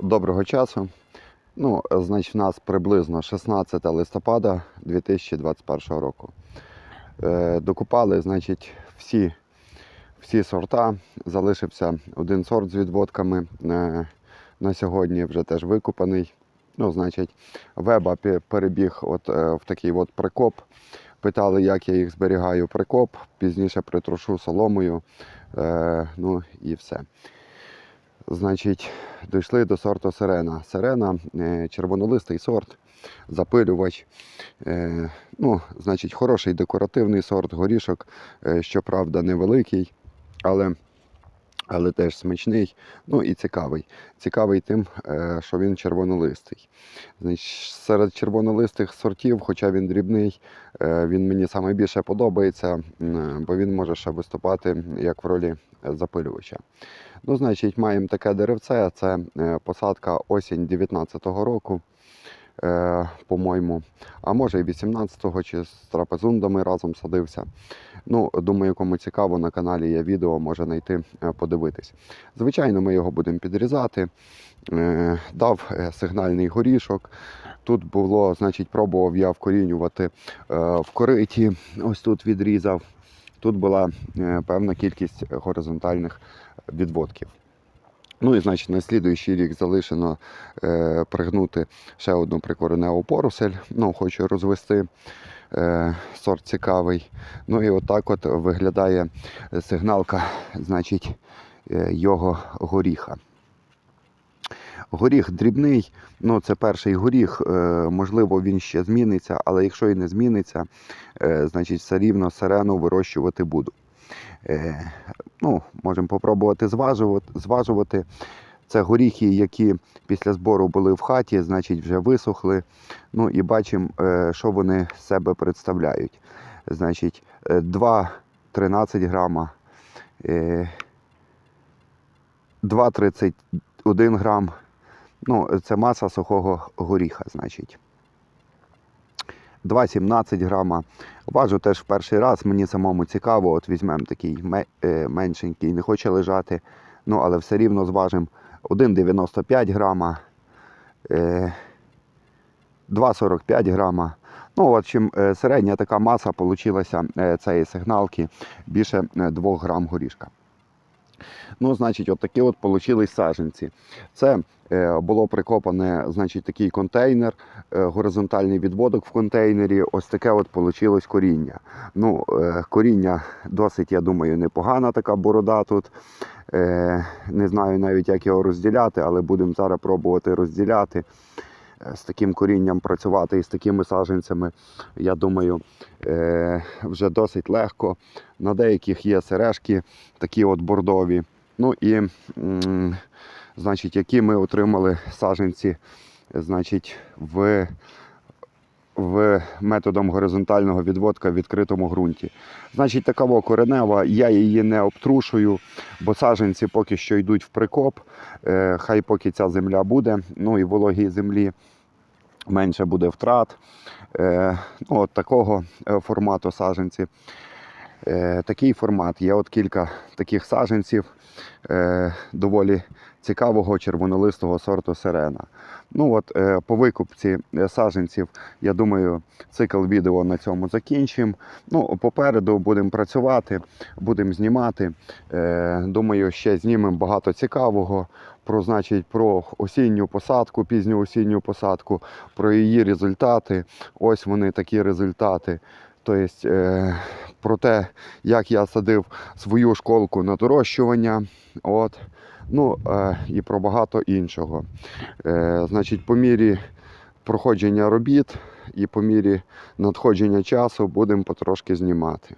Доброго часу. Значить, в нас приблизно 16 листопада 2021 року. Докупали, значить, всі сорта. Залишився один сорт з відводками. На сьогодні вже теж викупаний. Значить, веба перебіг в такий прикоп. Питали, як я їх зберігаю прикоп. Пізніше притрушу соломою. І все. Значить, дійшли до сорту Сирена. Сирена – червонолистий сорт, запилювач. Значить, хороший декоративний сорт, горішок, щоправда, невеликий, але теж смачний, і цікавий. Цікавий тим, що він червонолистий. Значить, серед червонолистих сортів, хоча він дрібний, він мені найбільше подобається, бо він може ще виступати як в ролі запилювача. Значить, маємо таке деревце, це посадка осінь 19-го року, по-моєму, а може і 18-го, чи з трапезундами разом садився. Думаю, кому цікаво, на каналі є відео, може знайти, подивитись. Звичайно, ми його будемо підрізати. Дав сигнальний горішок. Тут було, значить, пробував я вкорінювати в кориті, ось тут відрізав. Тут була певна кількість горизонтальних відводків. І, значить, на слідуючий рік залишено пригнути ще одну прикореневу поросель. Хочу розвести, сорт цікавий. І отак виглядає сигналка, значить, його горіха. Горіх дрібний, це перший горіх, можливо, він ще зміниться, але якщо і не зміниться, значить, все рівно сирену вирощувати буду. Можемо спробувати зважувати. Це горіхи, які після збору були в хаті, значить, вже висохли. І бачимо, що вони з себе представляють. Значить, 2,13 грама, 2,31 грам. Це маса сухого горіха, значить. 2,17 грама. Важу теж в перший раз, мені самому цікаво. Візьмемо такий меншенький, не хоче лежати, але все рівно зважимо. 1,95 грама, 2,45 грама. Середня така маса вийшла цієї сигналки, більше 2 грам горішка. Значить, такі получились саджанці. Це було прикопане, значить, такий контейнер, горизонтальний відводок в контейнері. Ось таке получилось коріння. Коріння досить, я думаю, непогана така борода тут. Не знаю навіть, як його розділяти, але будемо зараз пробувати розділяти. З таким корінням працювати і з такими саджанцями, я думаю, вже досить легко. На деяких є сережки, такі бордові. Значить, які ми отримали саджанці, значить, в методом горизонтального відводка в відкритому ґрунті. Значить, така коренева, я її не обтрушую, бо саджанці поки що йдуть в прикоп, хай поки ця земля буде, і вологій землі менше буде втрат. Такого формату саджанці. Такий формат. Є кілька таких саджанців доволі цікавого червонолистого сорту Сирена. По викупці саджанців, я думаю, цикл відео на цьому закінчимо. Попереду будемо працювати, будемо знімати. Думаю, ще знімемо багато цікавого про осінню посадку, пізню осінню посадку, про її результати. Ось вони, такі результати. Тобто, про те, як я садив свою школку на дорощування, і про багато іншого. Значить, по мірі проходження робіт і по мірі надходження часу будемо потрошки знімати.